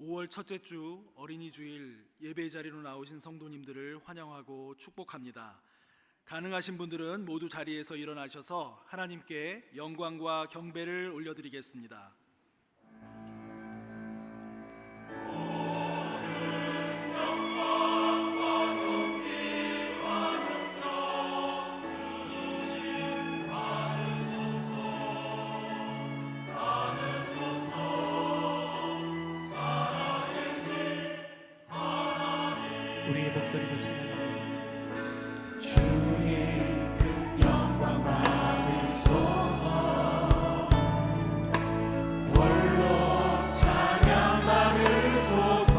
5월 첫째 주 어린이 주일 예배 자리로 나오신 성도님들을 환영하고 축복합니다. 가능하신 분들은 모두 자리에서 일어나셔서 하나님께 영광과 경배를 올려드리겠습니다. 우리의 목소리로 찬양합니다. 주님 그 영광 받으소서. 홀로 찬양 받으소서.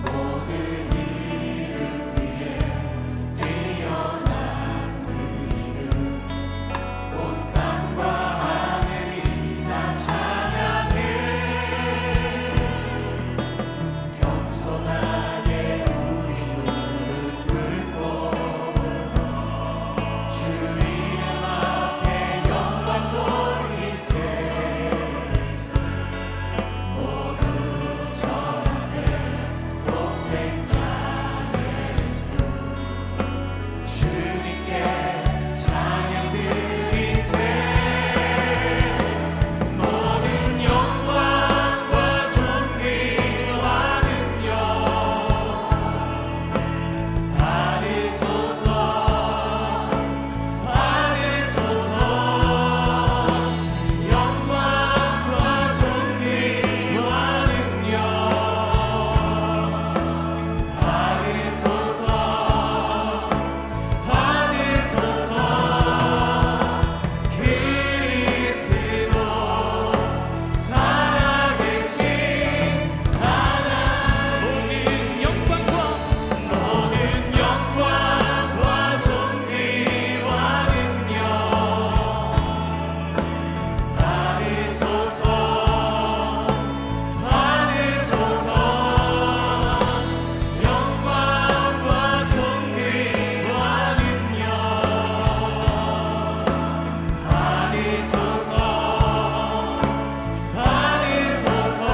모든 이름 위에 뛰어난 그 이름, 온 땅과 하늘이 다 찬양해. 겸손하게 우리 무릎 꿇고 주 이름 앞에 영광 돌리세. 모두 전하세 독생자 예수. 주님께 찬양 드리세. 모든 영광과 존귀와 능력 받으소서. 받으소서. 영광과 존귀와 능력 받으소서. 받으소서. 그리스도 살아계신 하나님. 모든 영광과 존귀와 능력 받으소서. 받으소서. 영광과 존귀와 능력 받으소서. 받으소서.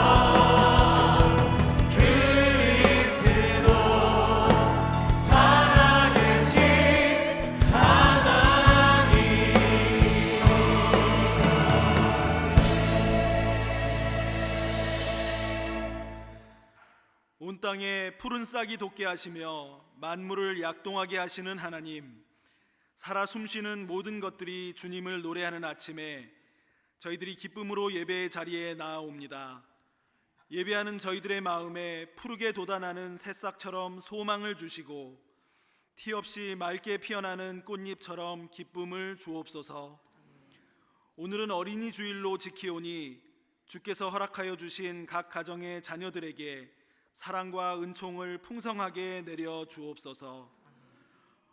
그리스도 살아계신 하나님. 온 땅에 푸른 싹이 돋게 하시며 만물을 약동하게 하시는 하나님, 살아 숨쉬는 모든 것들이 주님을 노래하는 아침에 저희들이 기쁨으로 예배의 자리에 나아옵니다. 예배하는 저희들의 마음에 푸르게 돋아나는 새싹처럼 소망을 주시고 티 없이 맑게 피어나는 꽃잎처럼 기쁨을 주옵소서. 오늘은 어린이 주일로 지키오니 주께서 허락하여 주신 각 가정의 자녀들에게 사랑과 은총을 풍성하게 내려 주옵소서.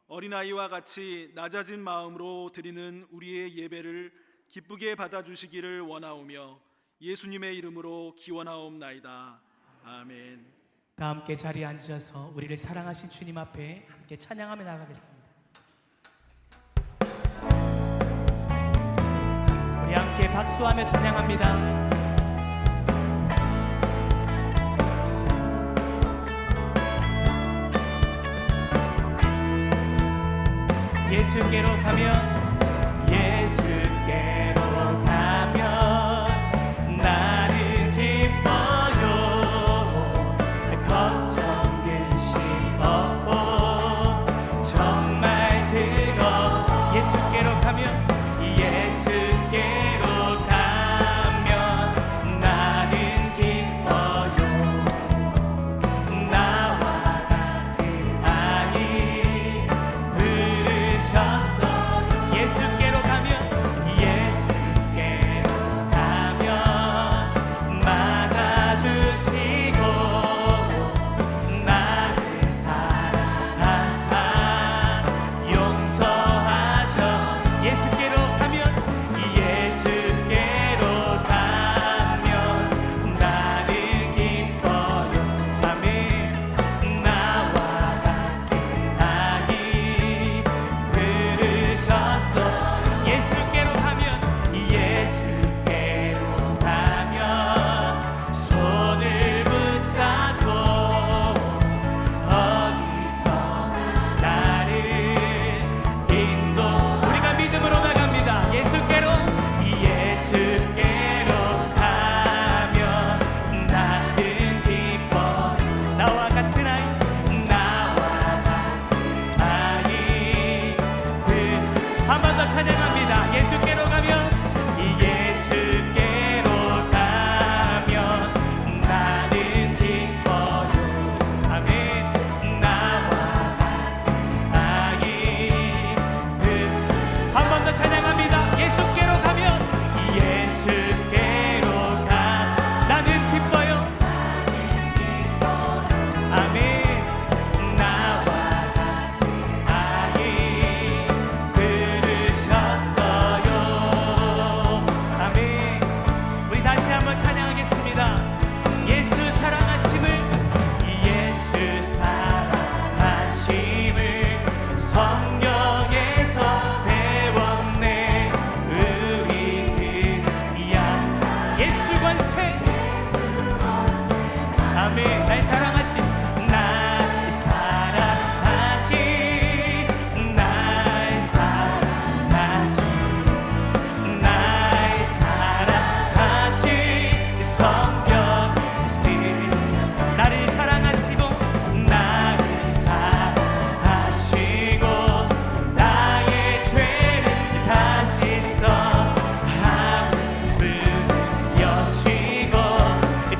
어린아이와 같이 낮아진 마음으로 드리는 우리의 예배를 기쁘게 받아주시기를 원하오며 예수님의 이름으로 기원하옵나이다. 아멘. 다 함께 자리에 앉으셔서 우리를 사랑하신 주님 앞에 함께 찬양하며 나가겠습니다. 우리 함께 박수하며 찬양합니다. 예수께로 가면 예수께로 가면 나는 기뻐요. 걱정 근심 없고 정말 즐거워. 예수께로 가면 예수께로 가면 나는 기뻐요. 나와 같은 아이 부르셨어요. 찬양하겠습니다. 예수 사랑하심을, 예수 사랑하심을 성경에서 배웠네. 우리들이야 예수 권세, 아멘. 날 사랑하신, 날 사랑하신, 날 사랑하신, 날 사랑하신 성경 쓰, 나를 사랑하시고 나를 사랑하시고 나의 죄를 다시 써 하늘을 여시고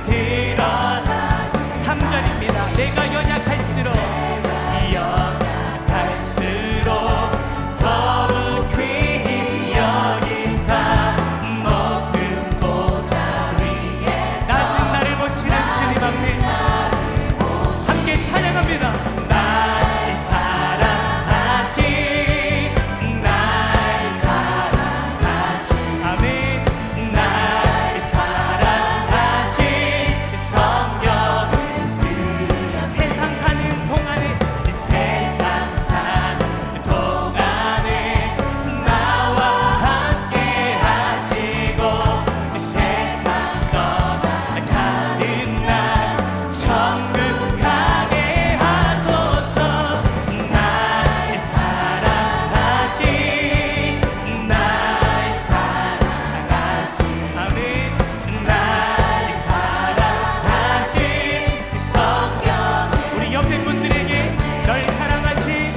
드러나. 3절입니다. 내가 연약할수록 더욱 귀히 여기사 높은 보좌 위에 낮은 나를 보시는 주님 앞에 함께 찬양합니다. 날 사랑하신, 날 사랑하신, 아멘. 날 사랑하신 성경을 쓰, 세상 사는 동안에, 세상 사는 동안에 나와 함께 하시고 세상 떠나가는 날 천국 가게 하소서. 날 사랑하신, 날 사랑하신, 아멘. 날 사랑하신 성경, 우리 옆에 분들에게 널 사랑하신,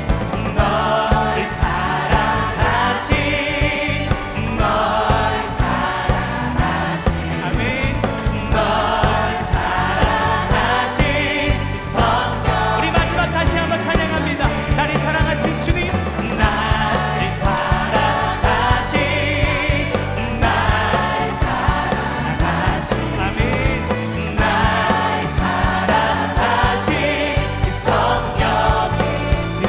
널 사랑하신, 널 사랑하신, 아멘. 널 사랑하신 성경, 우리 마지막 다시 한번 찬양합니다. 나를 사랑하신 주님, 나를 사랑하신, 날 사랑하신, 아멘. 날 사랑하신 성경이 있으.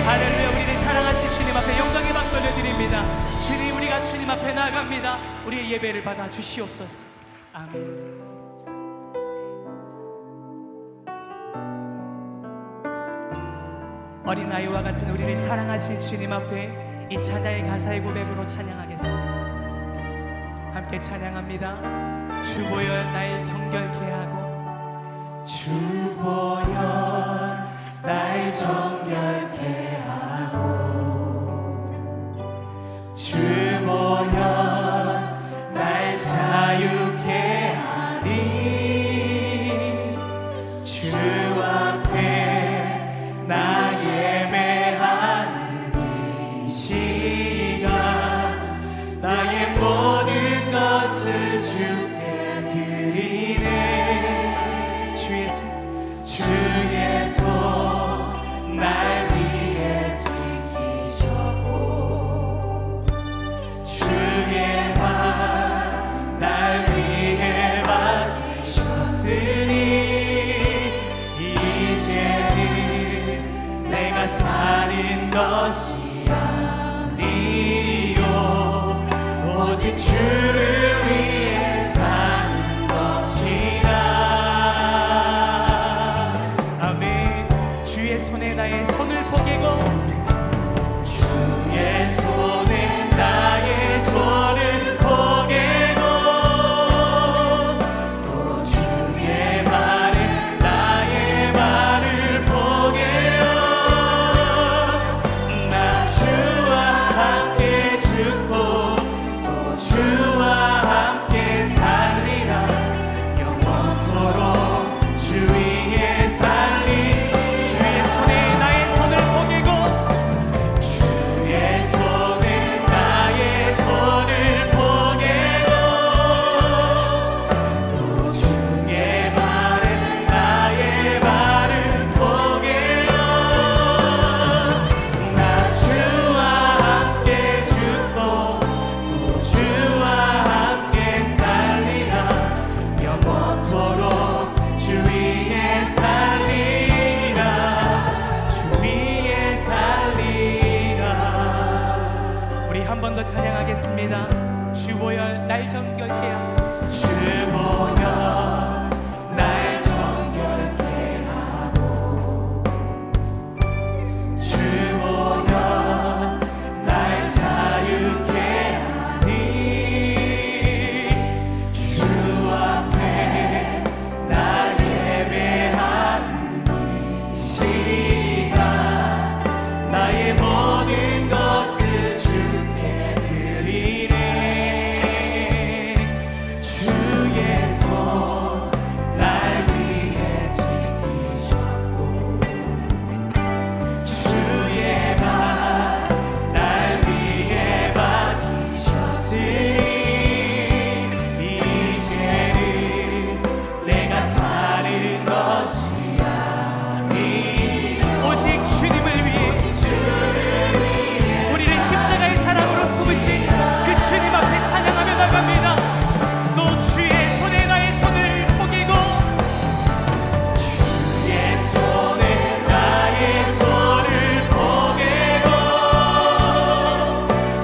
할렐루야. 우리를 사랑하신 주님 앞에 영광의 박수 올려드립니다. 주님, 우리가 주님 앞에 나아갑니다. 우리의 예배를 받아 주시옵소서. 아멘. 어린아이와 같은 우리를 사랑하신 주님 앞에 이 찬양의 가사의 고백으로 찬양하겠습니다. 함께 찬양합니다. 주보혈 날 정결케 하고, 주보혈 날 정결케 하고, 주보혈 날 자유케 하리. 주 앞에 나 예배하는 이 시간 나의 모든 것을 주께 드리네. 주의 손 날 위해 지키셨고 주의 발 날 위해 주보여 날 정결케 하고 주보여 날 자유케 하니 주 앞에 나 예배하는 이 시간 나의 모든 것을 주께 드리네 주의 손 날 위해 지키셨고 주의 발 날 위해 박히셨으니 이제는 내가 사는 것이 아니라 오직 주님을 위해 우리를 십자가의 사랑으로 품으신 그 주님 앞에 찬양하며 나갑니다. 또 주의 손에 나의 손을 포기고 주의 손에 나의 손을 포개고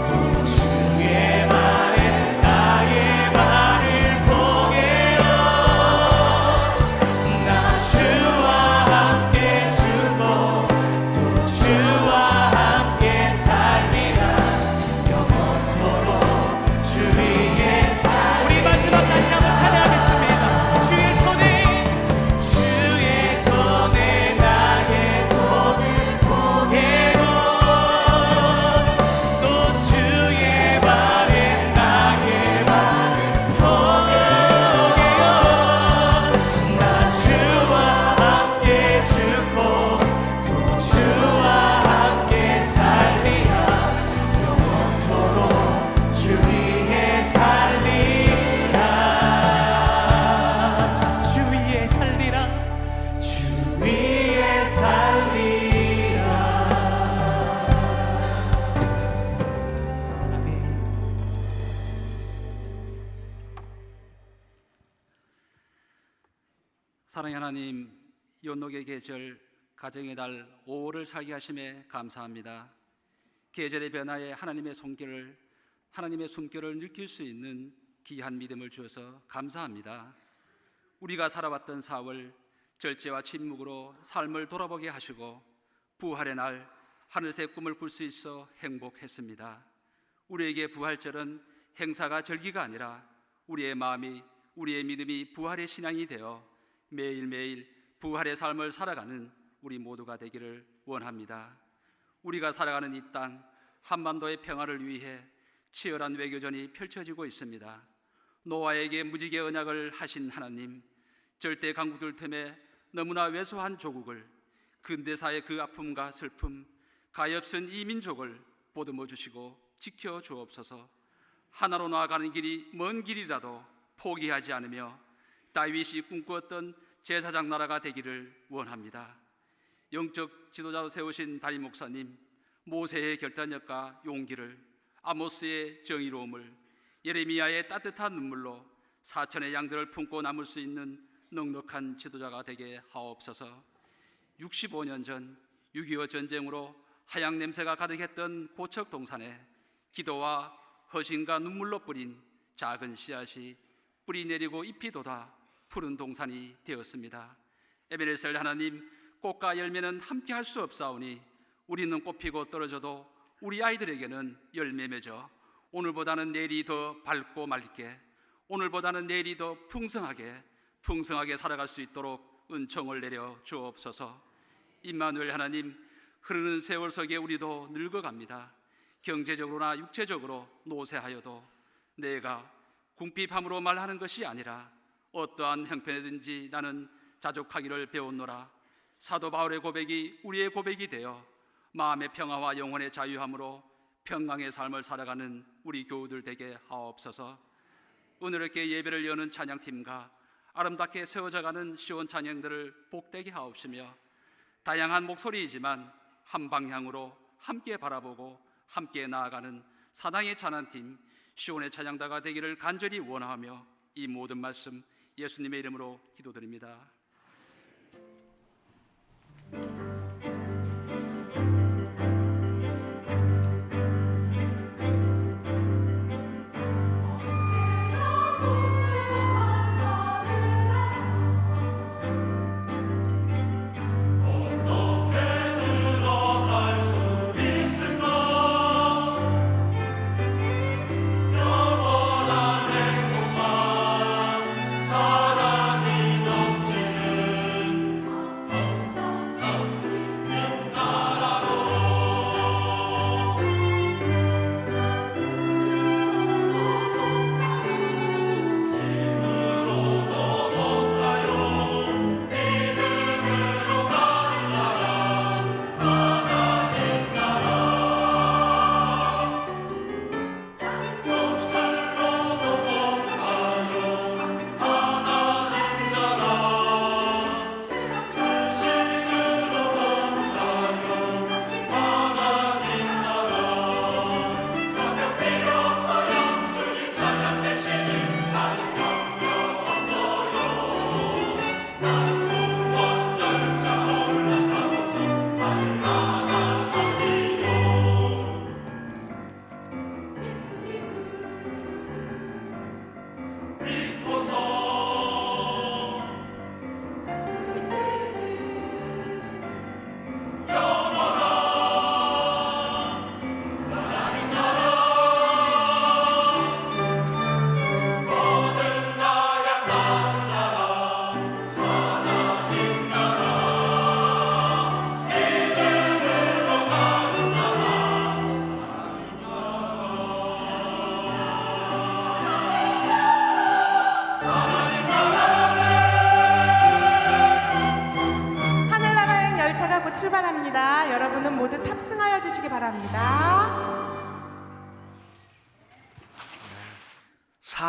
또 주의 발에 나의 발을 포개어 나 주와 함께 죽고 또 주와 함께 살리라 영원토록 주 위에 살리라 우리 마지막 다시 한번 찬양하겠습니다. 주의 손에 나의 손을 포개고 또 주의 발에 나의 발을 포개어 나 주와 함께 죽고 또 주와 함께 살리라 영원토록 주 위에 살리라 주 위에 살리라. 주 위에 살리라 아멘. 사랑의 하나님, 연록의 계절, 가정의 달 5월을 살게 하심에 감사합니다. 계절의 변화에 하나님의 손길을, 하나님의 숨결을 느낄 수 있는 귀한 믿음을 주셔서 감사합니다. 우리가 살아왔던 4월, 절제와 침묵으로 삶을 돌아보게 하시고 부활의 날 하늘새 꿈을 꿀 수 있어 행복했습니다. 우리에게 부활절은 행사가 절기가 아니라 우리의 마음이, 우리의 믿음이 부활의 신앙이 되어 매일매일 부활의 삶을 살아가는 우리 모두가 되기를 원합니다. 우리가 살아가는 이 땅 한반도의 평화를 위해 치열한 외교전이 펼쳐지고 있습니다. 노아에게 무지개 언약을 하신 하나님, 절대 강국들 틈에 너무나 왜소한 조국을, 근대사의 그 아픔과 슬픔, 가엾은 이 민족을 보듬어 주시고 지켜 주옵소서. 하나로 나아가는 길이 먼 길이라도 포기하지 않으며 다윗이 꿈꾸었던 제사장 나라가 되기를 원합니다. 영적 지도자로 세우신 담임 목사님, 모세의 결단력과 용기를, 아모스의 정의로움을, 예레미야의 따뜻한 눈물로 4천의 양들을 품고 남을 수 있는 넉넉한 지도자가 되게 하옵소서. 65년 전 6.25 전쟁으로 하양 냄새가 가득했던 고척 동산에 기도와 허신과 눈물로 뿌린 작은 씨앗이 뿌리 내리고 잎이 돋아 푸른 동산이 되었습니다. 에베네셀 하나님, 꽃과 열매는 함께 할 수 없사오니 우리는 꽃피고 떨어져도 우리 아이들에게는 열매 맺어 오늘보다는 내일이 더 밝고 맑게, 오늘보다는 내일이 더 풍성하게 살아갈 수 있도록 은총을 내려 주옵소서. 임마누엘 하나님, 흐르는 세월 속에 우리도 늙어갑니다. 경제적으로나 육체적으로 노쇠하여도 내가 궁핍함으로 말하는 것이 아니라 어떠한 형편이든지 나는 자족하기를 배웠노라. 사도 바울의 고백이 우리의 고백이 되어 마음의 평화와 영혼의 자유함으로 평강의 삶을 살아가는 우리 교우들 되게 하옵소서. 은혜롭게 예배를 여는 찬양팀과 아름답게 세워져가는 시온 찬양들을 복되게 하옵시며, 다양한 목소리이지만 한 방향으로 함께 바라보고 함께 나아가는 사랑의 찬양팀 시온의 찬양다가 되기를 간절히 원하며 이 모든 말씀 예수님의 이름으로 기도드립니다.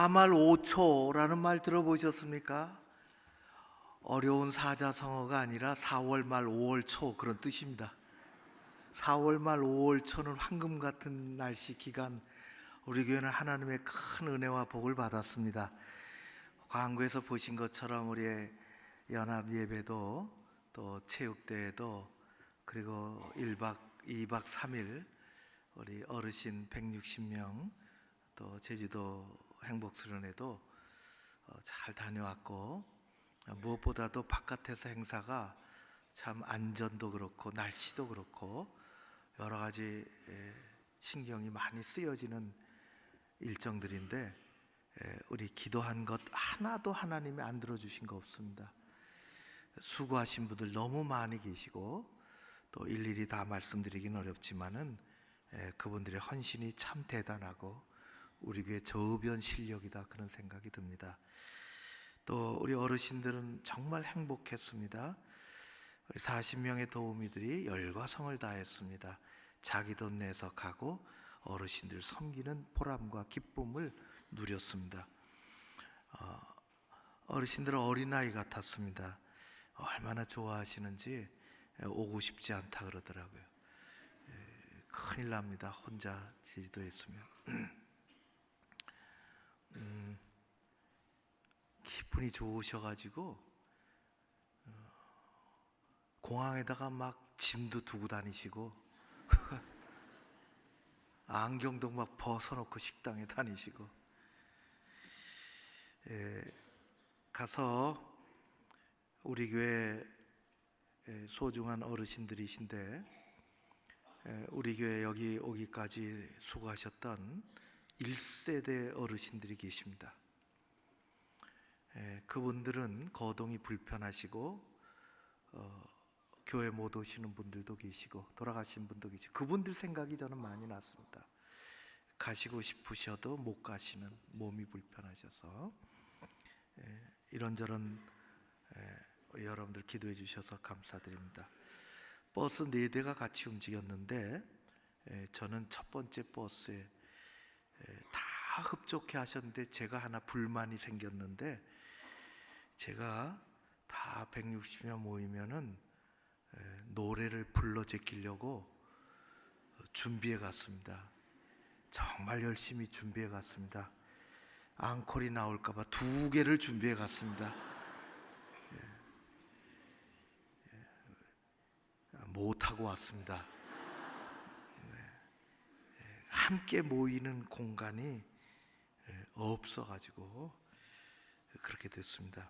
4말 5초라는 말 들어보셨습니까? 어려운 사자성어가 아니라 4월 말 5월 초 그런 뜻입니다. 4월 말 5월 초는 황금 같은 날씨 기간, 우리 교회는 하나님의 큰 은혜와 복을 받았습니다. 광고에서 보신 것처럼 우리의 연합 예배도 또 체육대회도 그리고 1박 2박 3일 우리 어르신 160명 또 제주도 행복수련회도 잘 다녀왔고, 무엇보다도 바깥에서 행사가 참 안전도 그렇고 날씨도 그렇고 여러 가지 신경이 많이 쓰여지는 일정들인데, 우리 기도한 것 하나도 하나님이 안 들어주신 거 없습니다. 수고하신 분들 너무 많이 계시고 또 일일이 다 말씀드리긴 어렵지만은 그분들의 헌신이 참 대단하고 우리 교회 저변 실력이다, 그런 생각이 듭니다. 또 우리 어르신들은 정말 행복했습니다. 우리 40명의 도우미들이 열과 성을 다했습니다. 자기 돈 내서 가고 어르신들 섬기는 보람과 기쁨을 누렸습니다. 어르신들은 어린아이 같았습니다. 얼마나 좋아하시는지 오고 싶지 않다 그러더라고요. 큰일 납니다, 혼자 제주도에 있으면. 기분이 좋으셔가지고 공항에다가 막 짐도 두고 다니시고 안경도 막 벗어놓고 식당에 다니시고, 가서 우리 교회 소중한 어르신들이신데 우리 교회 여기 오기까지 수고하셨던 1세대 어르신들이 계십니다. 그분들은 거동이 불편하시고 교회 못 오시는 분들도 계시고 돌아가신 분도 계시고, 그분들 생각이 저는 많이 났습니다. 가시고 싶으셔도 못 가시는, 몸이 불편하셔서. 이런저런 여러분들 기도해 주셔서 감사드립니다. 버스 4대가 같이 움직였는데 저는 첫 번째 버스에 다 흡족해 하셨는데 제가 하나 불만이 생겼는데, 제가 다 160명 모이면은 노래를 불러 제끼려고 준비해 갔습니다. 정말 열심히 준비해 갔습니다. 앙콜이 나올까봐 2개를 준비해 갔습니다. 못하고 왔습니다. 함께 모이는 공간이 없어가지고 그렇게 됐습니다.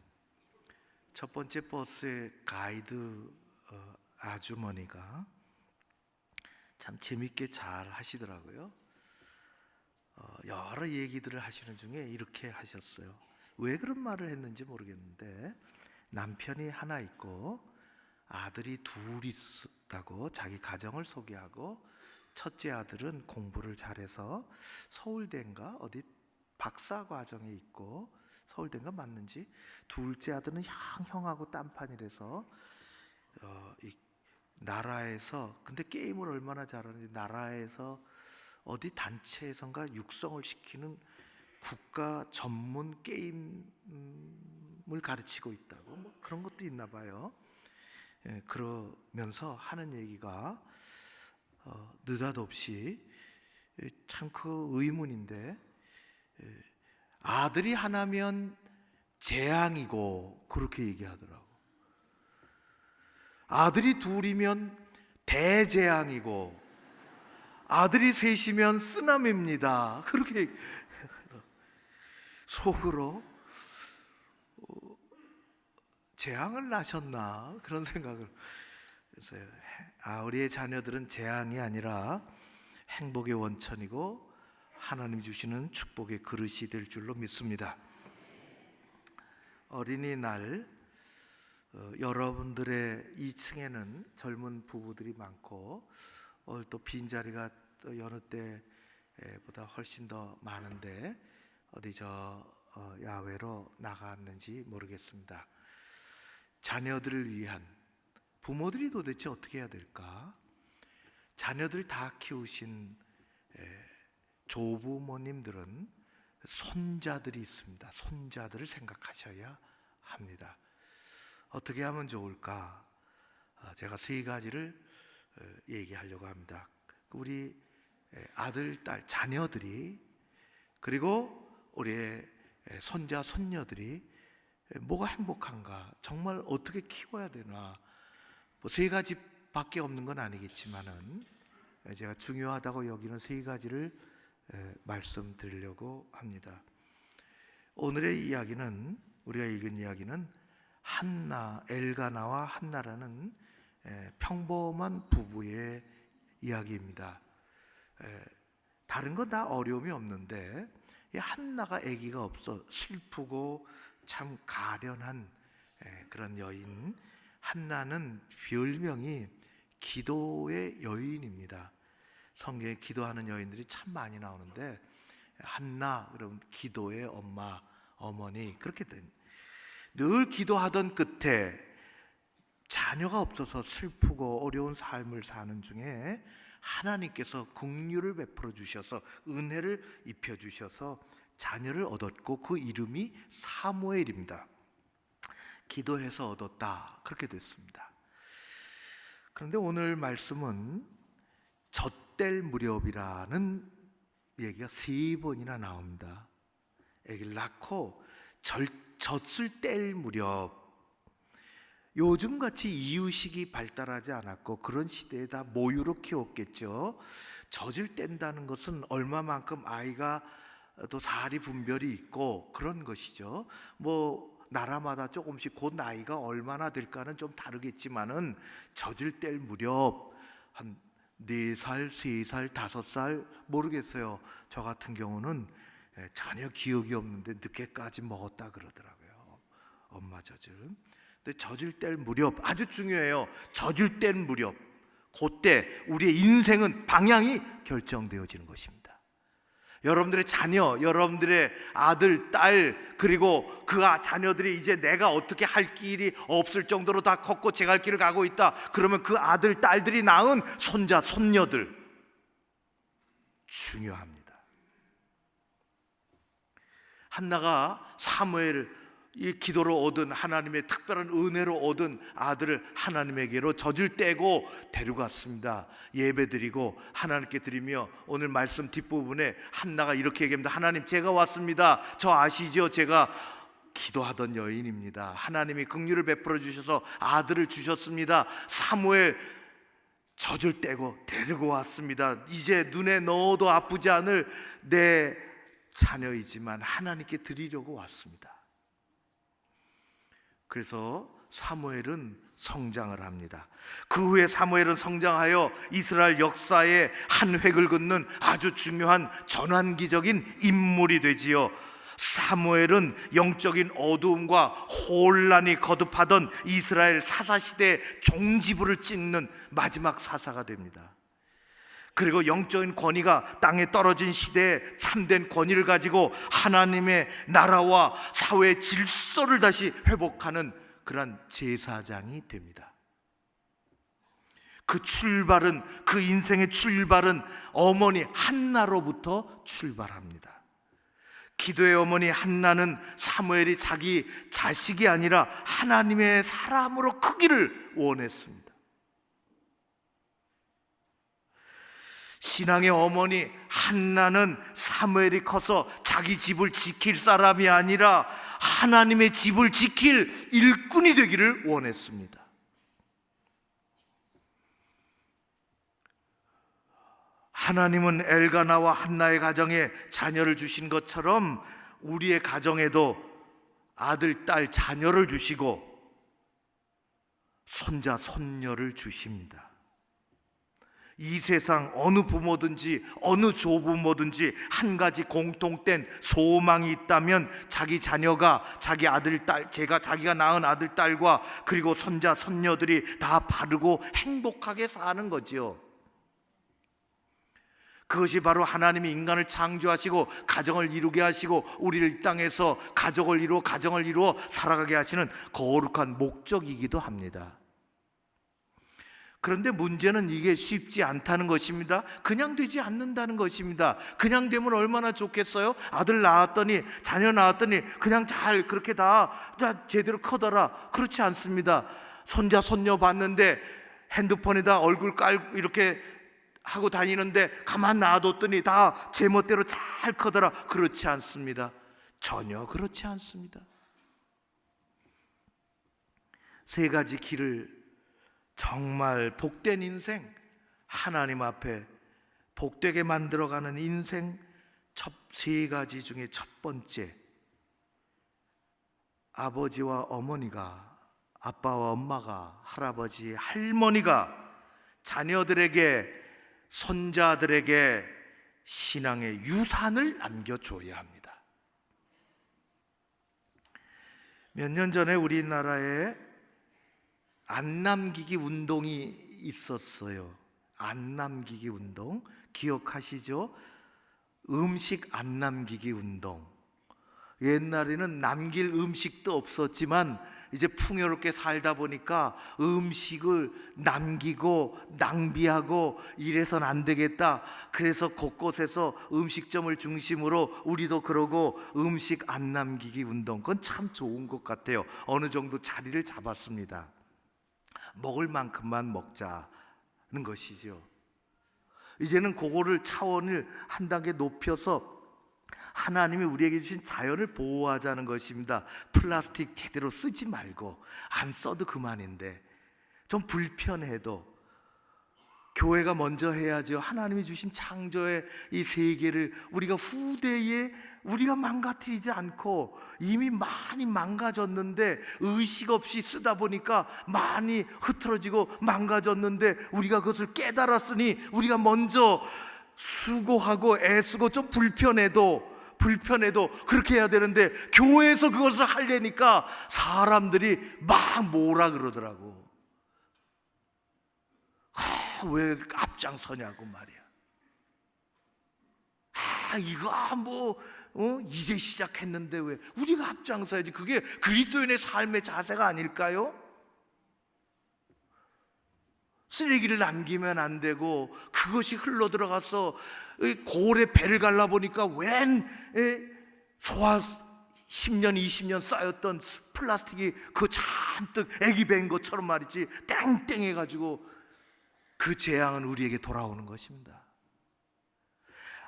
첫 번째 버스의 가이드 아주머니가 참 재밌게 잘 하시더라고요. 여러 얘기들을 하시는 중에 이렇게 하셨어요. 왜 그런 말을 했는지 모르겠는데, 남편이 하나 있고 아들이 2 있다고 자기 가정을 소개하고, 첫째 아들은 공부를 잘해서 서울대인가 어디 박사 과정에 있고, 서울대인가 맞는지, 둘째 아들은 형하고 딴판이라서 이 나라에서, 근데 게임을 얼마나 잘하는지 나라에서 어디 단체에선가 육성을 시키는 국가 전문 게임을 가르치고 있다고, 뭐 그런 것도 있나 봐요. 그러면서 하는 얘기가 느닷없이 참 그 의문인데, 아들이 하나면 재앙이고 그렇게 얘기하더라고. 아들이 2이면 대재앙이고 아들이 3이면 쓰나미입니다, 그렇게 속으로 재앙을 나셨나 그런 생각을 했어요. 우리의 자녀들은 재앙이 아니라 행복의 원천이고 하나님 주시는 축복의 그릇이 될 줄로 믿습니다. 어린이날 여러분들의 2층에는 젊은 부부들이 많고 오늘 또 빈자리가 또 여느 때보다 훨씬 더 많은데 어디 야외로 나갔는지 모르겠습니다. 자녀들을 위한, 부모들이 도대체 어떻게 해야 될까? 자녀들 다 키우신 조부모님들은 손자들이 있습니다. 손자들을 생각하셔야 합니다. 어떻게 하면 좋을까? 제가 세 가지를 얘기하려고 합니다. 우리 아들, 딸, 자녀들이, 그리고 우리의 손자, 손녀들이 뭐가 행복한가, 정말 어떻게 키워야 되나, 뭐 세 가지밖에 없는 건 아니겠지만은 제가 중요하다고 여기는 세 가지를 말씀드리려고 합니다. 오늘의 이야기는, 우리가 읽은 이야기는 한나, 엘가나와 한나라는 평범한 부부의 이야기입니다. 다른 건 다 어려움이 없는데 이 한나가 아기가 없어 슬프고 참 가련한 그런 여인, 한나는 별명이 기도의 여인입니다. 성경에 기도하는 여인들이 참 많이 나오는데 한나 그럼 기도의 엄마, 어머니, 그렇게 됩니다. 늘 기도하던 끝에 자녀가 없어서 슬프고 어려운 삶을 사는 중에 하나님께서 긍휼을 베풀어 주셔서 은혜를 입혀 주셔서 자녀를 얻었고 그 이름이 사무엘입니다. 기도해서 얻었다, 그렇게 됐습니다. 그런데 오늘 말씀은 젖될 무렵이라는 얘기가 3번이나 나옵니다. 아기를 낳고 젖을 뗄 무렵, 요즘같이 이유식이 발달하지 않았고 그런 시대에 다 모유로 키웠겠죠. 젖을 뗀다는 것은 얼마만큼 아이가 또 사리 분별이 있고 그런 것이죠. 뭐 나라마다 조금씩 그 나이가 얼마나 될까는 좀 다르겠지만은 젖을 뗄 무렵 한 4살, 3살, 5살 모르겠어요. 저 같은 경우는 전혀 기억이 없는데 늦게까지 먹었다 그러더라고요. 엄마 젖을. 근데 젖을 뗄 무렵 아주 중요해요. 젖을 뗄 무렵, 그때 우리의 인생은 방향이 결정되어지는 것입니다. 여러분들의 자녀, 여러분들의 아들, 딸, 그리고 그 자녀들이 이제 내가 어떻게 할 길이 없을 정도로 다 컸고 제 갈 길을 가고 있다. 그러면 그 아들, 딸들이 낳은 손자, 손녀들 중요합니다. 한나가 사무엘 이 기도로 얻은 하나님의 특별한 은혜로 얻은 아들을 하나님에게로 젖을 떼고 데려갔습니다. 예배드리고 하나님께 드리며 오늘 말씀 뒷부분에 한나가 이렇게 얘기합니다. 하나님, 제가 왔습니다. 저 아시죠? 제가 기도하던 여인입니다. 하나님이 긍휼을 베풀어 주셔서 아들을 주셨습니다. 사무엘 젖을 떼고 데리고 왔습니다. 이제 눈에 넣어도 아프지 않을 내 자녀이지만 하나님께 드리려고 왔습니다. 그래서 사무엘은 성장을 합니다. 그 후에 사무엘은 성장하여 이스라엘 역사의 한 획을 긋는 아주 중요한 전환기적인 인물이 되지요. 사무엘은 영적인 어두움과 혼란이 거듭하던 이스라엘 사사시대의 종지부를 찍는 마지막 사사가 됩니다. 그리고 영적인 권위가 땅에 떨어진 시대에 참된 권위를 가지고 하나님의 나라와 사회의 질서를 다시 회복하는 그러한 제사장이 됩니다. 그 출발은, 그 인생의 출발은 어머니 한나로부터 출발합니다. 기도의 어머니 한나는 사무엘이 자기 자식이 아니라 하나님의 사람으로 크기를 원했습니다. 신앙의 어머니 한나는 사무엘이 커서 자기 집을 지킬 사람이 아니라 하나님의 집을 지킬 일꾼이 되기를 원했습니다. 하나님은 엘가나와 한나의 가정에 자녀를 주신 것처럼 우리의 가정에도 아들, 딸, 자녀를 주시고 손자, 손녀를 주십니다. 이 세상 어느 부모든지 어느 조부모든지 한 가지 공통된 소망이 있다면 자기 자녀가, 자기 아들, 딸, 자기가 낳은 아들, 딸과 그리고 손자, 손녀들이 다 바르고 행복하게 사는 거지요. 그것이 바로 하나님이 인간을 창조하시고 가정을 이루게 하시고 우리를 이 땅에서 가족을 이루어 살아가게 하시는 거룩한 목적이기도 합니다. 그런데 문제는 이게 쉽지 않다는 것입니다. 그냥 되지 않는다는 것입니다. 그냥 되면 얼마나 좋겠어요? 아들 낳았더니, 자녀 낳았더니 그냥 잘 그렇게 다 제대로 커더라. 그렇지 않습니다. 손자 손녀 봤는데 핸드폰에다 얼굴 깔고 이렇게 하고 다니는데 가만 놔뒀더니 다 제멋대로 잘 커더라. 그렇지 않습니다. 전혀 그렇지 않습니다. 세 가지 길을, 정말 복된 인생, 하나님 앞에 복되게 만들어가는 인생 세 가지 중에 첫 번째, 아버지와 어머니가, 아빠와 엄마가, 할아버지, 할머니가 자녀들에게, 손자들에게 신앙의 유산을 남겨줘야 합니다. 몇 년 전에 우리나라에 안 남기기 운동이 있었어요. 안 남기기 운동 기억하시죠? 음식 안 남기기 운동. 옛날에는 남길 음식도 없었지만 이제 풍요롭게 살다 보니까 음식을 남기고 낭비하고 이래선 안 되겠다. 그래서 곳곳에서 음식점을 중심으로 우리도 그러고 음식 안 남기기 운동, 그건 참 좋은 것 같아요. 어느 정도 자리를 잡았습니다. 먹을 만큼만 먹자는 것이죠. 이제는 그거를 차원을 한 단계 높여서 하나님이 우리에게 주신 자연을 보호하자는 것입니다. 플라스틱 제대로 쓰지 말고, 안 써도 그만인데 좀 불편해도 교회가 먼저 해야죠. 하나님이 주신 창조의 이 세계를 우리가 후대에 우리가 망가뜨리지 않고, 이미 많이 망가졌는데 의식 없이 쓰다 보니까 많이 흐트러지고 망가졌는데 우리가 그것을 깨달았으니 우리가 먼저 수고하고 애쓰고, 좀 불편해도 그렇게 해야 되는데 교회에서 그것을 하려니까 사람들이 막 뭐라 그러더라고. 왜 앞장서냐고 말이야. 이거 이제 시작했는데 왜 우리가 앞장서야지. 그게 그리스도인의 삶의 자세가 아닐까요? 쓰레기를 남기면 안 되고, 그것이 흘러 들어가서 고래 배를 갈라보니까 웬 소화 10년 20년 쌓였던 플라스틱이 그 잔뜩 애기 벤 것처럼 말이지 땡땡 해가지고, 그 재앙은 우리에게 돌아오는 것입니다.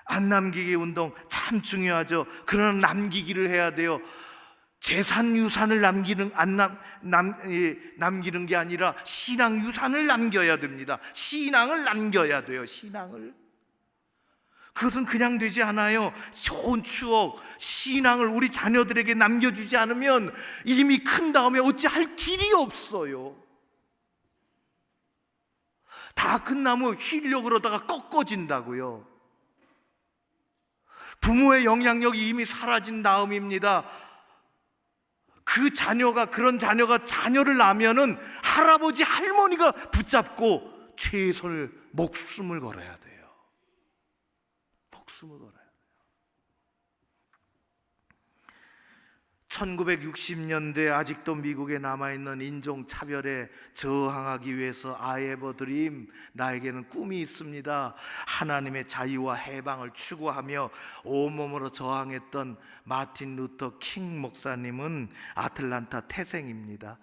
안 남기기 운동 참 중요하죠. 그러나 남기기를 해야 돼요. 재산 유산을 남기는 게 아니라 신앙 유산을 남겨야 됩니다. 신앙을 남겨야 돼요. 신앙을. 그것은 그냥 되지 않아요. 좋은 추억, 신앙을 우리 자녀들에게 남겨주지 않으면 이미 큰 다음에 어찌할 길이 없어요. 다 큰 나무 휘려고 그러다가 꺾어진다고요. 부모의 영향력이 이미 사라진 다음입니다. 그 자녀가, 그런 자녀가 자녀를 낳으면은 할아버지 할머니가 붙잡고 최선을, 목숨을 걸어야 돼요. 목숨을 걸어야 돼요. 1960년대 아직도 미국에 남아있는 인종차별에 저항하기 위해서 I have a dream, 나에게는 꿈이 있습니다, 하나님의 자유와 해방을 추구하며 온몸으로 저항했던 마틴 루터 킹 목사님은 아틀란타 태생입니다.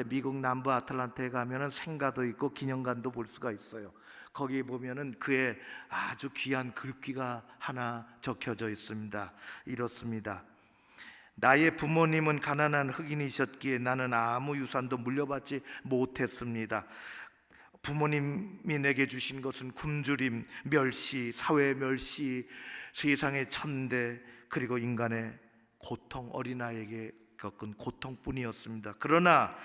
미국 남부 아틀란타에 가면은 생가도 있고 기념관도 볼 수가 있어요. 거기 보면은 그의 아주 귀한 글귀가 하나 적혀져 있습니다. 이렇습니다. 나의 부모님은 가난한 흑인이셨기에 나는 아무 유산도 물려받지 못했습니다. 부모님이 내게 주신 것은 굶주림, 멸시, 사회 멸시, 세상의 천대, 그리고 인간의 고통, 어린아이에게 겪은 고통뿐이었습니다. 그러나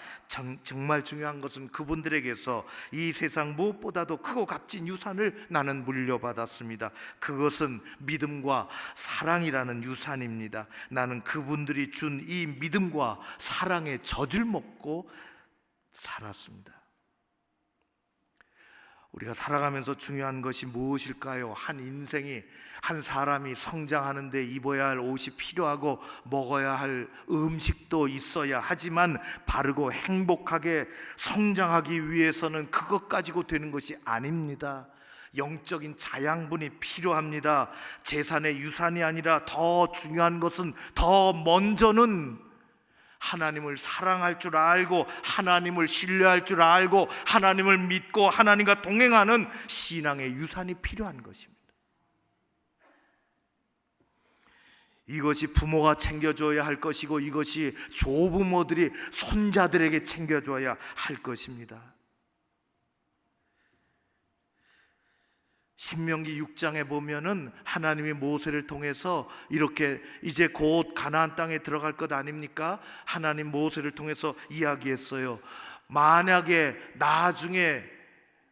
정말 중요한 것은 그분들에게서 이 세상 무엇보다도 크고 값진 유산을 나는 물려받았습니다. 그것은 믿음과 사랑이라는 유산입니다. 나는 그분들이 준 이 믿음과 사랑의 젖을 먹고 살았습니다. 우리가 살아가면서 중요한 것이 무엇일까요? 한 인생이, 한 사람이 성장하는데 입어야 할 옷이 필요하고 먹어야 할 음식도 있어야 하지만 바르고 행복하게 성장하기 위해서는 그것 가지고 되는 것이 아닙니다. 영적인 자양분이 필요합니다. 재산의 유산이 아니라 더 중요한 것은, 더 먼저는 하나님을 사랑할 줄 알고, 하나님을 신뢰할 줄 알고, 하나님을 믿고 하나님과 동행하는 신앙의 유산이 필요한 것입니다. 이것이 부모가 챙겨줘야 할 것이고, 이것이 조부모들이 손자들에게 챙겨줘야 할 것입니다. 신명기 6장에 보면은 하나님이 모세를 통해서 이렇게 이제 곧 가나안 땅에 들어갈 것 아닙니까? 하나님 모세를 통해서 이야기했어요. 만약에 나중에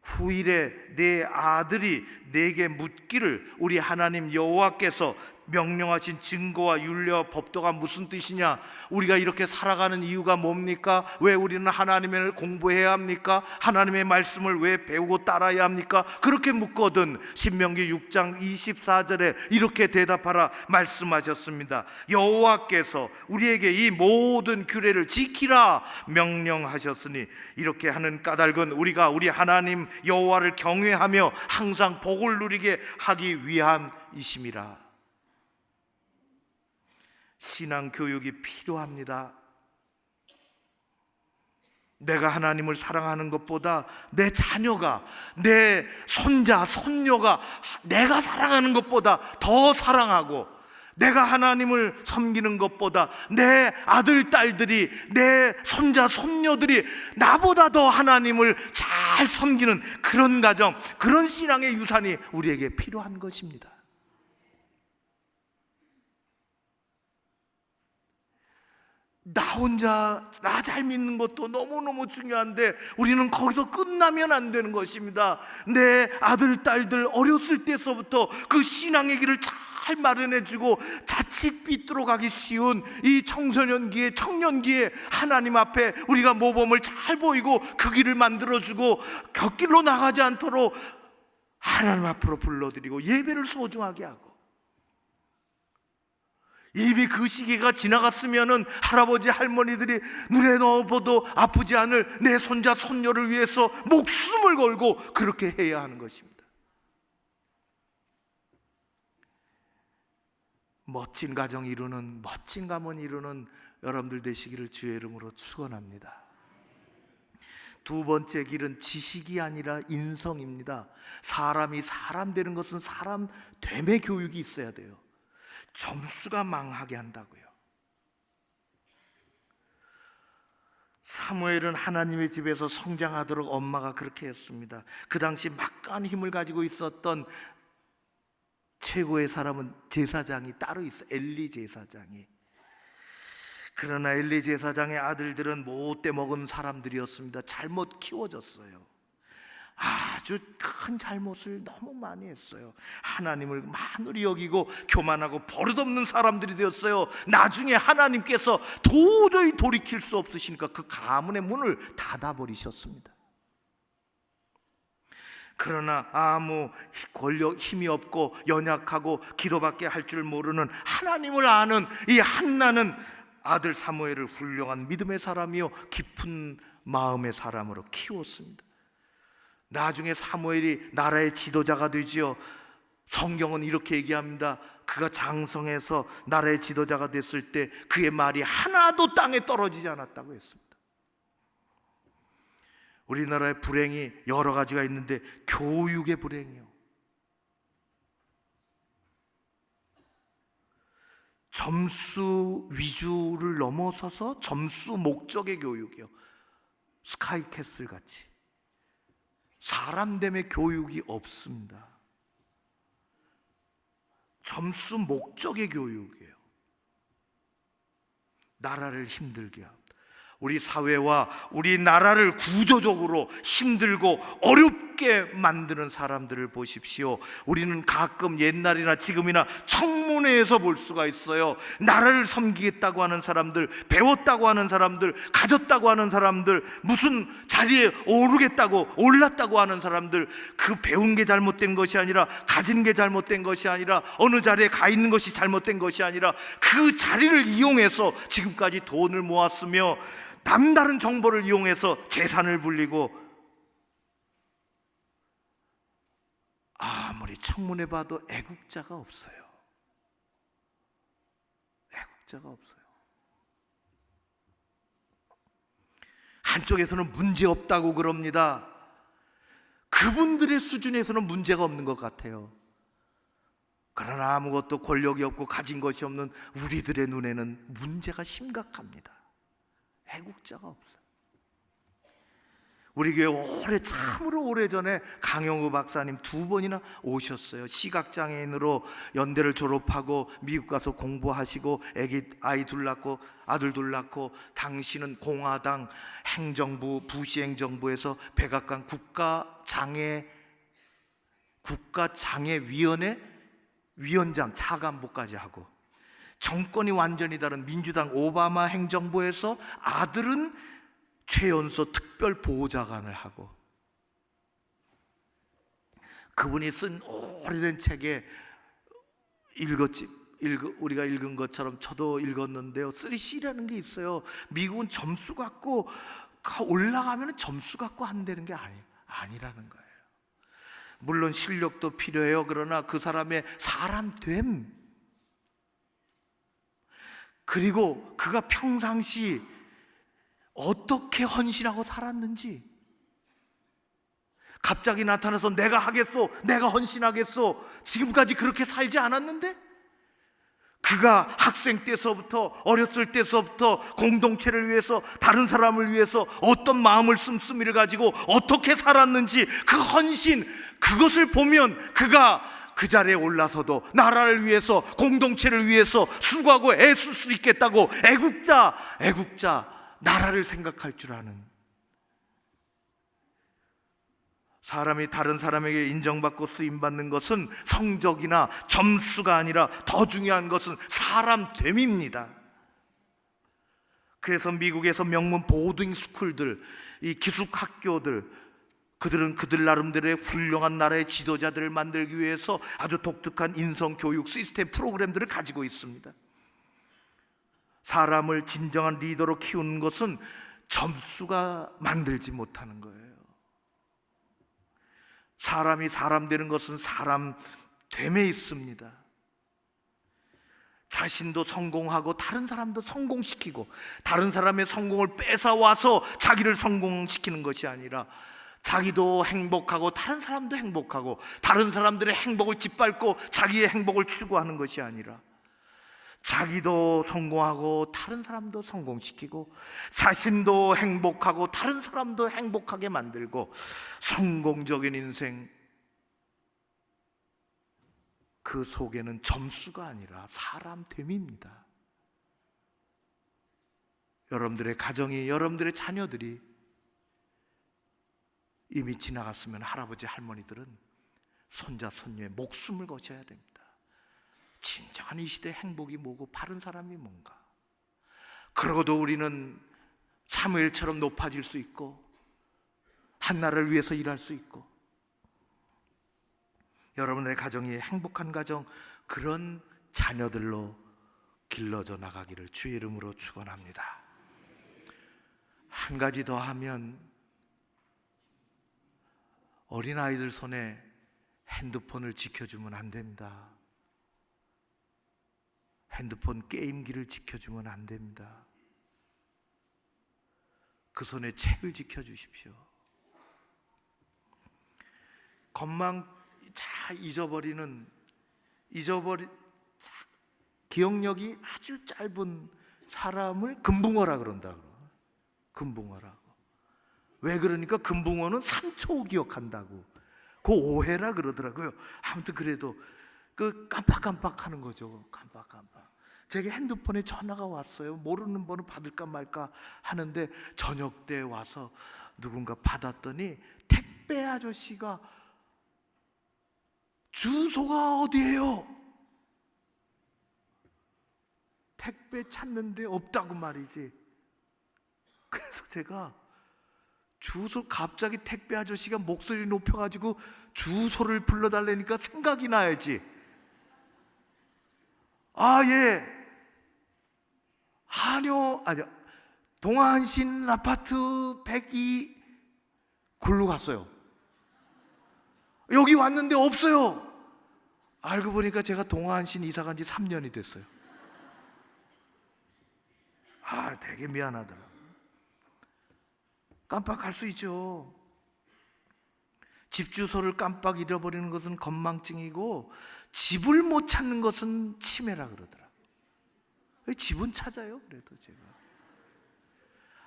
후일에 내 아들이 내게 묻기를 우리 하나님 여호와께서 명령하신 증거와 율례와 법도가 무슨 뜻이냐, 우리가 이렇게 살아가는 이유가 뭡니까? 왜 우리는 하나님을 공부해야 합니까? 하나님의 말씀을 왜 배우고 따라야 합니까? 그렇게 묻거든 신명기 6장 24절에 이렇게 대답하라 말씀하셨습니다. 여호와께서 우리에게 이 모든 규례를 지키라 명령하셨으니, 이렇게 하는 까닭은 우리가 우리 하나님 여호와를 경외하며 항상 복을 누리게 하기 위함이심이라. 신앙 교육이 필요합니다. 내가 하나님을 사랑하는 것보다 내 자녀가, 내 손자, 손녀가 내가 사랑하는 것보다 더 사랑하고, 내가 하나님을 섬기는 것보다 내 아들, 딸들이, 내 손자, 손녀들이 나보다 더 하나님을 잘 섬기는 그런 가정, 그런 신앙의 유산이 우리에게 필요한 것입니다. 나 혼자 나 잘 믿는 것도 너무너무 중요한데 우리는 거기서 끝나면 안 되는 것입니다. 내 아들, 딸들 어렸을 때서부터 그 신앙의 길을 잘 마련해주고, 자칫 삐뚤어가기 쉬운 이 청소년기에, 청년기에 하나님 앞에 우리가 모범을 잘 보이고 그 길을 만들어주고 곁길로 나가지 않도록 하나님 앞으로 불러드리고 예배를 소중하게 하고, 이미 그 시기가 지나갔으면은 할아버지 할머니들이 눈에 넣어봐도 아프지 않을 내 손자 손녀를 위해서 목숨을 걸고 그렇게 해야 하는 것입니다. 멋진 가정 이루는, 멋진 가문 이루는 여러분들 되시기를 주의 이름으로 축원합니다. 두 번째 길은 지식이 아니라 인성입니다. 사람이 사람 되는 것은 사람 됨의 교육이 있어야 돼요. 점수가 망하게 한다고요. 사무엘은 하나님의 집에서 성장하도록 엄마가 그렇게 했습니다. 그 당시 막강한 힘을 가지고 있었던 최고의 사람은 제사장이 따로 있어, 엘리 제사장이. 그러나 엘리 제사장의 아들들은 못돼 먹은 사람들이었습니다. 잘못 키워졌어요. 아주 큰 잘못을 너무 많이 했어요. 하나님을 만으로 여기고 교만하고 버릇없는 사람들이 되었어요. 나중에 하나님께서 도저히 돌이킬 수 없으시니까 그 가문의 문을 닫아버리셨습니다. 그러나 아무 권력, 힘이 없고 연약하고 기도밖에 할 줄 모르는 하나님을 아는 이 한나는 아들 사무엘을 훌륭한 믿음의 사람이요 깊은 마음의 사람으로 키웠습니다. 나중에 사무엘이 나라의 지도자가 되지요. 성경은 이렇게 얘기합니다. 그가 장성해서 나라의 지도자가 됐을 때 그의 말이 하나도 땅에 떨어지지 않았다고 했습니다. 우리나라의 불행이 여러 가지가 있는데 교육의 불행이요, 점수 위주를 넘어서서 점수 목적의 교육이요, 스카이캐슬 같이 사람됨의 교육이 없습니다. 점수 목적의 교육이에요. 나라를 힘들게 합니다. 우리 사회와 우리 나라를 구조적으로 힘들고 어렵게 어둡게 만드는 사람들을 보십시오. 우리는 가끔 옛날이나 지금이나 청문회에서 볼 수가 있어요. 나라를 섬기겠다고 하는 사람들, 배웠다고 하는 사람들, 가졌다고 하는 사람들, 무슨 자리에 올랐다고 하는 사람들, 그 배운 게 잘못된 것이 아니라, 가진 게 잘못된 것이 아니라, 어느 자리에 가 있는 것이 잘못된 것이 아니라, 그 자리를 이용해서 지금까지 돈을 모았으며 남다른 정보를 이용해서 재산을 불리고, 아무리 청문회 봐도 애국자가 없어요. 애국자가 없어요. 한쪽에서는 문제 없다고 그럽니다. 그분들의 수준에서는 문제가 없는 것 같아요. 그러나 아무것도 권력이 없고 가진 것이 없는 우리들의 눈에는 문제가 심각합니다. 애국자가 없어요. 우리 교회 참으로 오래전에 강영우 박사님 2번이나 오셨어요. 시각장애인으로 연대를 졸업하고 미국 가서 공부하시고 아이 둘 낳고 아들 둘 낳고, 당신은 공화당 행정부 부시 행정부에서 백악관 국가장애위원회 위원장 차관보까지 하고, 정권이 완전히 다른 민주당 오바마 행정부에서 아들은 최연소 특별보호자관을 하고, 그분이 쓴 오래된 책에 우리가 읽은 것처럼 저도 읽었는데요, 3C라는 게 있어요. 미국은 점수 갖고 올라가면 점수 갖고 한다는 게 아니라는 거예요. 물론 실력도 필요해요. 그러나 그 사람의 사람됨, 그리고 그가 평상시 어떻게 헌신하고 살았는지, 갑자기 나타나서 내가 하겠소, 내가 헌신하겠소, 지금까지 그렇게 살지 않았는데, 그가 학생 때서부터, 어렸을 때서부터 공동체를 위해서, 다른 사람을 위해서 어떤 마음을 씀씀이를 가지고 어떻게 살았는지, 그 헌신, 그것을 보면 그가 그 자리에 올라서도 나라를 위해서, 공동체를 위해서 수고하고 애쓸 수 있겠다고, 애국자, 나라를 생각할 줄 아는, 사람이 다른 사람에게 인정받고 쓰임받는 것은 성적이나 점수가 아니라 더 중요한 것은 사람됨입니다. 그래서 미국에서 명문 보딩 스쿨들, 이 기숙학교들, 그들은 그들 나름대로의 훌륭한 나라의 지도자들을 만들기 위해서 아주 독특한 인성교육 시스템 프로그램들을 가지고 있습니다. 사람을 진정한 리더로 키우는 것은 점수가 만들지 못하는 거예요. 사람이 사람 되는 것은 사람됨에 있습니다. 자신도 성공하고 다른 사람도 성공시키고, 다른 사람의 성공을 뺏어와서 자기를 성공시키는 것이 아니라, 자기도 행복하고 다른 사람도 행복하고, 다른 사람들의 행복을 짓밟고 자기의 행복을 추구하는 것이 아니라, 자기도 성공하고 다른 사람도 성공시키고, 자신도 행복하고 다른 사람도 행복하게 만들고, 성공적인 인생, 그 속에는 점수가 아니라 사람됨입니다. 여러분들의 가정이, 여러분들의 자녀들이 이미 지나갔으면 할아버지 할머니들은 손자 손녀의 목숨을 거셔야 됩니다. 진정한 이 시대의 행복이 뭐고 바른 사람이 뭔가. 그러고도 우리는 사무엘처럼 높아질 수 있고, 한나라를 위해서 일할 수 있고, 여러분의 가정이 행복한 가정, 그런 자녀들로 길러져 나가기를 주의 이름으로 축원합니다. 한 가지 더 하면, 어린아이들 손에 핸드폰을 지켜주면 안 됩니다. 핸드폰 게임기를 지켜주면 안 됩니다. 그 손에 책을 지켜주십시오. 기억력이 아주 짧은 사람을 금붕어라 그런다고. 금붕어라고. 왜 그러니까 금붕어는 3초 기억한다고. 그 오해라 그러더라고요. 아무튼 그래도 그 깜빡깜빡 하는 거죠. 깜빡깜빡. 제게 핸드폰에 전화가 왔어요. 모르는 번호 받을까 말까 하는데 저녁 때 와서 누군가 받았더니 택배 택배 아저씨가 주소가 어디예요? 택배 찾는데 없다고 말이지. 그래서 제가 주소, 갑자기 택배 아저씨가 목소리 높여가지고 주소를 불러달라니까 생각이 나야지. 아, 예, 동안신 아파트 102 굴로 갔어요. 여기 왔는데 없어요. 알고 보니까 제가 동안신 이사 간 지 3년이 됐어요. 아, 되게 미안하더라. 깜빡할 수 있죠. 집 주소를 깜빡 잃어버리는 것은 건망증이고, 집을 못 찾는 것은 치매라 그러더라. 집은 찾아요. 그래도 제가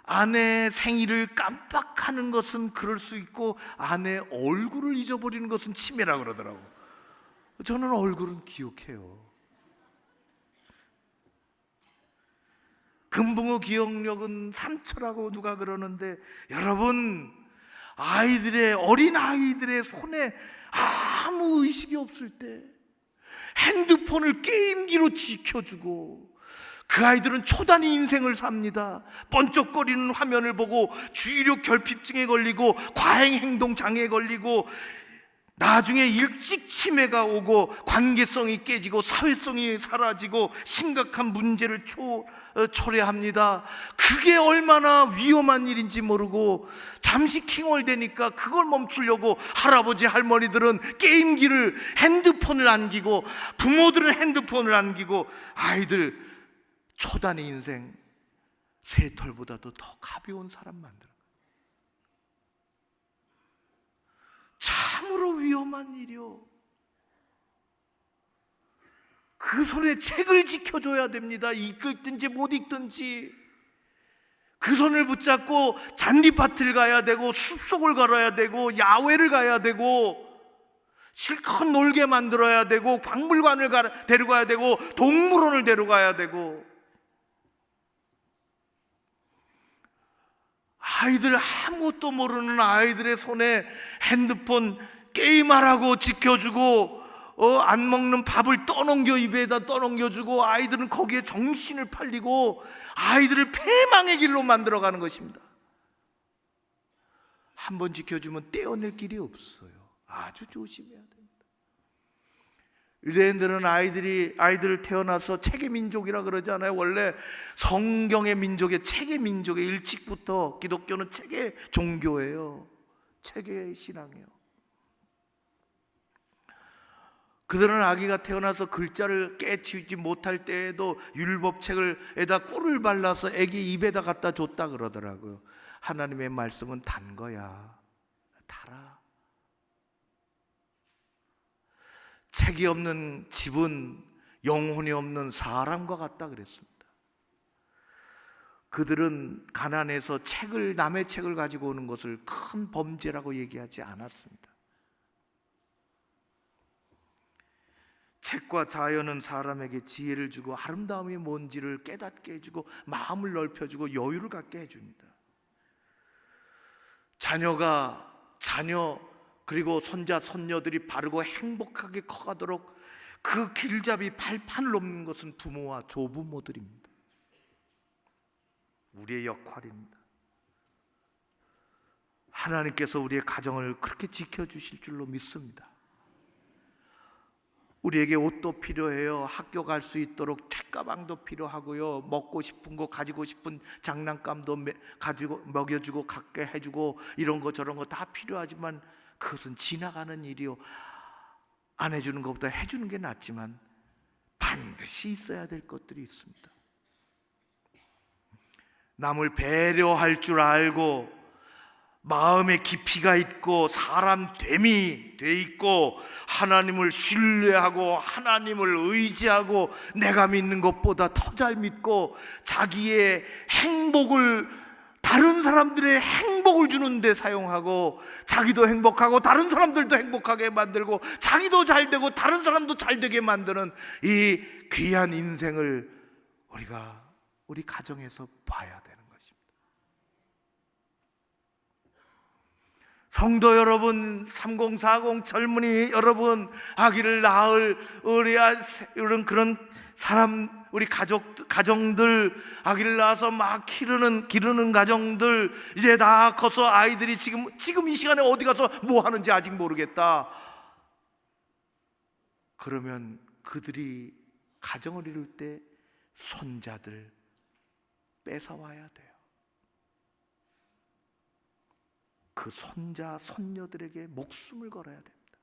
아내 생일을 깜빡하는 것은 그럴 수 있고, 아내 얼굴을 잊어버리는 것은 치매라 그러더라고. 저는 얼굴은 기억해요. 금붕어 기억력은 3초라고 누가 그러는데, 여러분, 어린 아이들의 손에 아무 의식이 없을 때 핸드폰을 게임기로 지켜주고, 그 아이들은 초단위 인생을 삽니다. 번쩍거리는 화면을 보고 주의력 결핍증에 걸리고 과잉행동 장애에 걸리고, 나중에 일찍 치매가 오고 관계성이 깨지고 사회성이 사라지고 심각한 문제를 초래합니다. 그게 얼마나 위험한 일인지 모르고 잠시 킹얼대니까 그걸 멈추려고 할아버지 할머니들은 게임기를, 핸드폰을 안기고, 부모들은 핸드폰을 안기고, 아이들 초단위 인생 새털보다도 더 가벼운 사람 만들어. 참으로 위험한 일이요. 그 손에 책을 지켜줘야 됩니다. 읽든지 못 읽든지. 그 손을 붙잡고 잔디밭을 가야 되고, 숲속을 걸어야 되고, 야외를 가야 되고, 실컷 놀게 만들어야 되고, 박물관을 데려가야 되고, 동물원을 데려가야 되고. 아이들, 아무것도 모르는 아이들의 손에 핸드폰 게임하라고 지켜주고, 안 먹는 밥을 입에다 떠넘겨주고, 아이들은 거기에 정신을 팔리고 아이들을 패망의 길로 만들어가는 것입니다. 한번 지켜주면 떼어낼 길이 없어요. 아주 조심해야 됩니다. 유대인들은 아이들을 태어나서 책의 민족이라 그러잖아요. 원래 성경의 민족의, 책의 민족의, 일찍부터 기독교는 책의 종교예요. 책의 신앙이에요. 그들은 아기가 태어나서 글자를 깨치지 못할 때에도 율법책에다 꿀을 발라서 아기 입에다 갖다 줬다 그러더라고요. 하나님의 말씀은 단 거야. 달아. 책이 없는 집은 영혼이 없는 사람과 같다 그랬습니다. 그들은 가난해서 남의 책을 가지고 오는 것을 큰 범죄라고 얘기하지 않았습니다. 책과 자연은 사람에게 지혜를 주고 아름다움이 뭔지를 깨닫게 해주고 마음을 넓혀주고 여유를 갖게 해줍니다. 자녀 그리고 손자 손녀들이 바르고 행복하게 커가도록 그 길잡이 발판을 놓는 것은 부모와 조부모들입니다. 우리의 역할입니다. 하나님께서 우리의 가정을 그렇게 지켜주실 줄로 믿습니다. 우리에게 옷도 필요해요. 학교 갈 수 있도록 책가방도 필요하고요. 먹고 싶은 거, 가지고 싶은 장난감도 가지고 먹여주고 갖게 해주고, 이런 거 저런 거 다 필요하지만 그것은 지나가는 일이요. 안 해주는 것보다 해주는 게 낫지만 반드시 있어야 될 것들이 있습니다. 남을 배려할 줄 알고, 마음에 깊이가 있고 사람됨이 돼 있고, 하나님을 신뢰하고 하나님을 의지하고, 내가 믿는 것보다 더 잘 믿고, 자기의 행복을, 다른 사람들의 행복을 주는 데 사용하고, 자기도 행복하고 다른 사람들도 행복하게 만들고, 자기도 잘 되고 다른 사람도 잘 되게 만드는 이 귀한 인생을 우리가 우리 가정에서 봐야 되는 것입니다. 성도 여러분, 3040 젊은이 여러분, 아기를 낳을 이런 그런 사람, 우리 가정들, 아기를 낳아서 막 기르는 가정들, 이제 다 커서 아이들이 지금 이 시간에 어디 가서 뭐 하는지 아직 모르겠다. 그러면 그들이 가정을 이룰 때 손자들 뺏어와야 돼요. 그 손자, 손녀들에게 목숨을 걸어야 됩니다.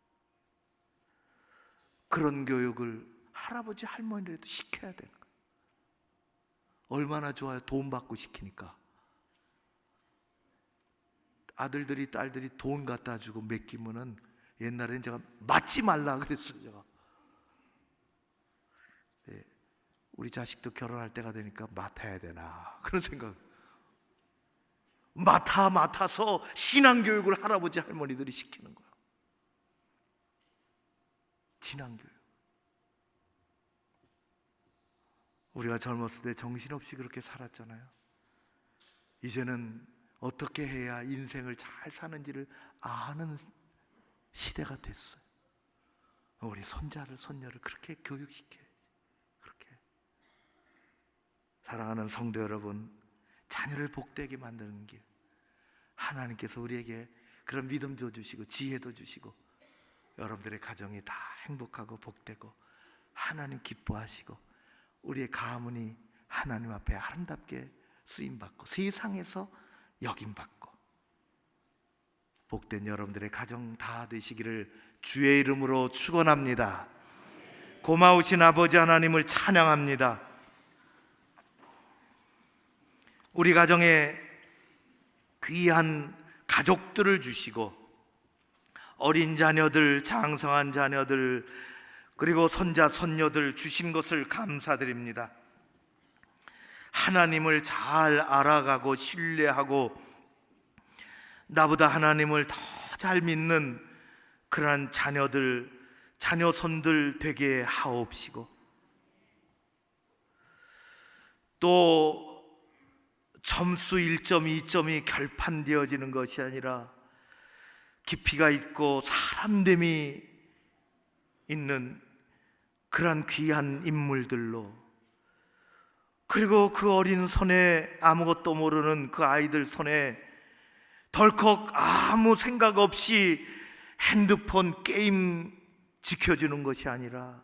그런 교육을 할아버지, 할머니라도 시켜야 되는 거예요. 얼마나 좋아요. 돈 받고 시키니까. 아들들이, 딸들이 돈 갖다 주고 맡기면은, 옛날에는 제가 맞지 말라 그랬어요. 제가. 네, 우리 자식도 결혼할 때가 되니까 맡아야 되나 그런 생각. 맡아서 신앙교육을 할아버지, 할머니들이 시키는 거예요. 신앙교육. 우리가 젊었을 때 정신없이 그렇게 살았잖아요. 이제는 어떻게 해야 인생을 잘 사는지를 아는 시대가 됐어요. 우리 손자를, 손녀를 그렇게 교육시켜야지. 그렇게. 사랑하는 성도 여러분, 자녀를 복되게 만드는 길, 하나님께서 우리에게 그런 믿음도 주시고 지혜도 주시고, 여러분들의 가정이 다 행복하고 복되고 하나님 기뻐하시고 우리의 가문이 하나님 앞에 아름답게 쓰임받고 세상에서 여김받고 복된 여러분들의 가정 다 되시기를 주의 이름으로 축원합니다. 고마우신 아버지 하나님을 찬양합니다. 우리 가정에 귀한 가족들을 주시고 어린 자녀들, 장성한 자녀들, 그리고 손자, 손녀들 주신 것을 감사드립니다. 하나님을 잘 알아가고 신뢰하고 나보다 하나님을 더 잘 믿는 그러한 자녀들, 자녀손들 되게 하옵시고, 또 점수 1점, 2점이 결판되어지는 것이 아니라 깊이가 있고 사람됨이 있는 그러한 귀한 인물들로, 그리고 그 어린 손에, 아무것도 모르는 그 아이들 손에 덜컥 아무 생각 없이 핸드폰, 게임 지켜주는 것이 아니라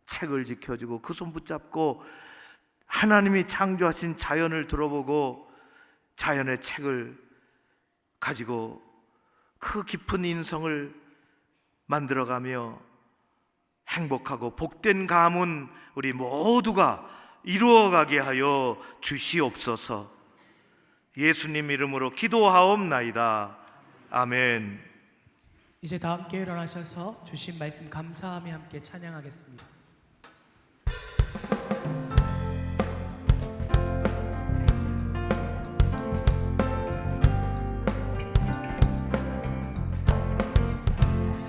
책을 지켜주고 그 손 붙잡고 하나님이 창조하신 자연을 들어보고 자연의 책을 가지고 그 깊은 인성을 만들어가며 행복하고 복된 가문 우리 모두가 이루어가게 하여 주시옵소서. 예수님 이름으로 기도하옵나이다. 아멘. 이제 다 함께 일어나셔서 주신 말씀 감사하며 함께 찬양하겠습니다.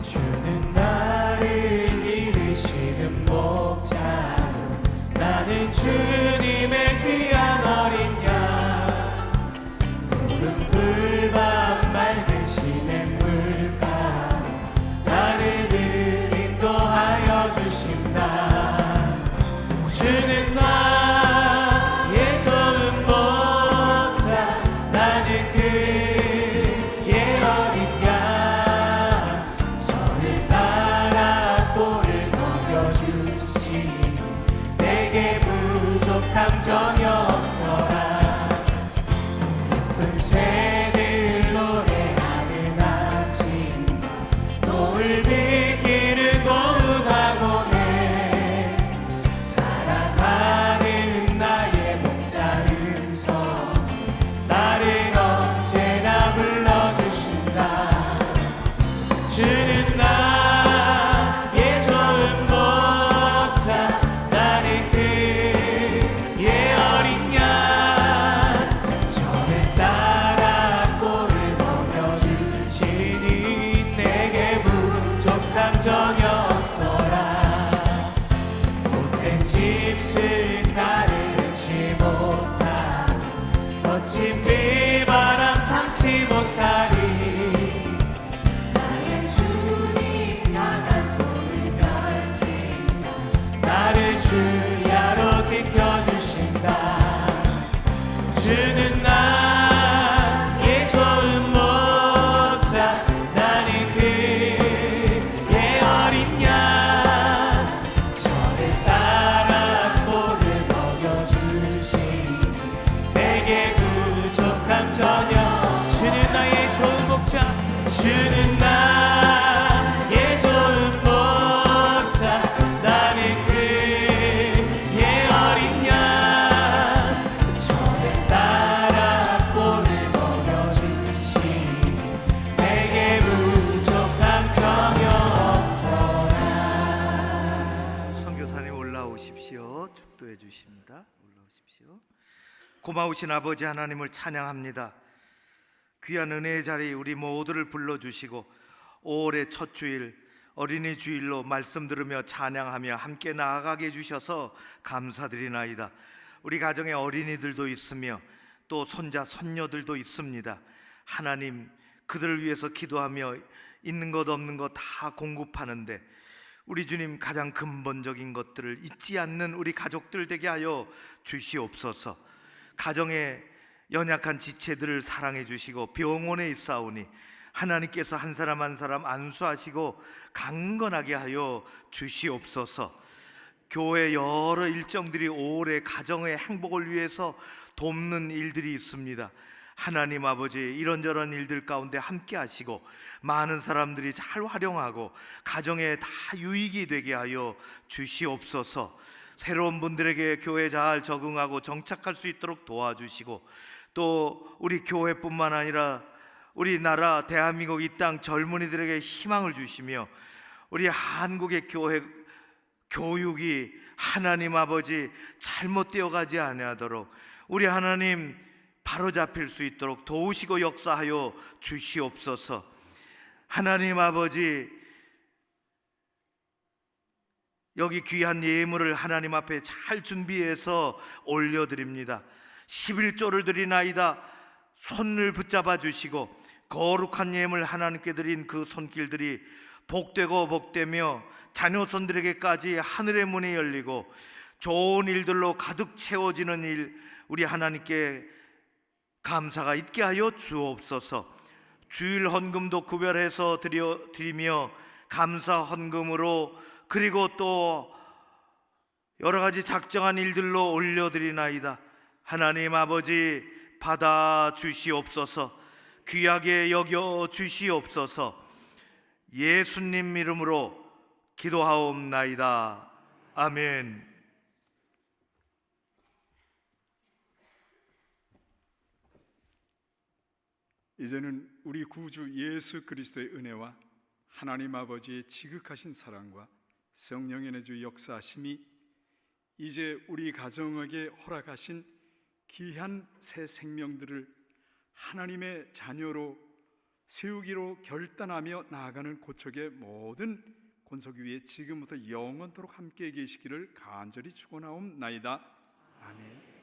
주는 나를 기르시는 목자요, 나는 주님의 귀한 어린 양, 푸른 풀밭 맑은 시냇물가로 나를 늘 인도하여 주신다. 주는 나의 좋은 목자, 나는 그의 어린 양, 저를 따라 꼴을 먹여주시니 내게 부족함 전혀 없어라. 예쁜 새들 노래하는 아침과 노을 비기는 고운 학원에 사랑하는 나의 목자 음성 나를 언제나 불러주신다. 주는 나의 좋은 목자, 나는 그의 어린 양, 저를 따라 꼴을 먹여주시니 내게 부족함 전혀 없어라. 못된 집은 나를 잃지 못하고 거친 비바람 삼지 못하리. 주는 나의 좋은 목자 나는 그의 어린 양 저를 따라 꼴을 먹여주시니 내게 부족함 전혀 주는 나의 좋은 목자 주는 나의 좋은 목자 나는 그의 어린 양 저를 따라 꼴을 먹여주시니 내게 부족함 전혀 없어라. 선교사님 올라오십시오. 축도해 주십니다. 올라오십시오. 고마우신 아버지 하나님을 찬양합니다. 귀한 은혜의 자리 우리 모두를 불러주시고 5월의 첫 주일 어린이 주일로 말씀 들으며 찬양하며 함께 나아가게 해주셔서 감사드리나이다. 우리 가정에 어린이들도 있으며 또 손자 손녀들도 있습니다. 하나님, 그들을 위해서 기도하며 있는 것 없는 것 다 공급하는데 우리 주님 가장 근본적인 것들을 잊지 않는 우리 가족들 되게 하여 주시옵소서. 가정에 연약한 지체들을 사랑해 주시고 병원에 있사오니 하나님께서 한 사람 한 사람 안수하시고 강건하게 하여 주시옵소서. 교회 여러 일정들이 5월의 가정의 행복을 위해서 돕는 일들이 있습니다. 하나님 아버지, 이런저런 일들 가운데 함께 하시고 많은 사람들이 잘 활용하고 가정에 다 유익이 되게 하여 주시옵소서. 새로운 분들에게 교회 잘 적응하고 정착할 수 있도록 도와주시고 또 우리 교회뿐만 아니라 우리나라 대한민국 이 땅 젊은이들에게 희망을 주시며 우리 한국의 교회 교육이 하나님 아버지 잘못되어 가지 아니하도록 우리 하나님 바로잡힐 수 있도록 도우시고 역사하여 주시옵소서. 하나님 아버지, 여기 귀한 예물을 하나님 앞에 잘 준비해서 올려드립니다. 11조를 드리나이다. 손을 붙잡아 주시고 거룩한 예물 하나님께 드린 그 손길들이 복되고 복되며 자녀손들에게까지 하늘의 문이 열리고 좋은 일들로 가득 채워지는 일 우리 하나님께 감사가 있게 하여 주옵소서. 주일 헌금도 구별해서 드리며 감사 헌금으로 그리고 또 여러 가지 작정한 일들로 올려드리나이다. 하나님 아버지 받아 주시옵소서. 귀하게 여겨 주시옵소서. 예수님 이름으로 기도하옵나이다. 아멘. 이제는 우리 구주 예수 그리스도의 은혜와 하나님 아버지의 지극하신 사랑과 성령의 내주 역사하심이 이제 우리 가정에게 허락하신 귀한 새 생명들을 하나님의 자녀로 세우기로 결단하며 나아가는 고척의 모든 권석 위에 지금부터 영원토록 함께 계시기를 간절히 축원하옵나이다. 아멘.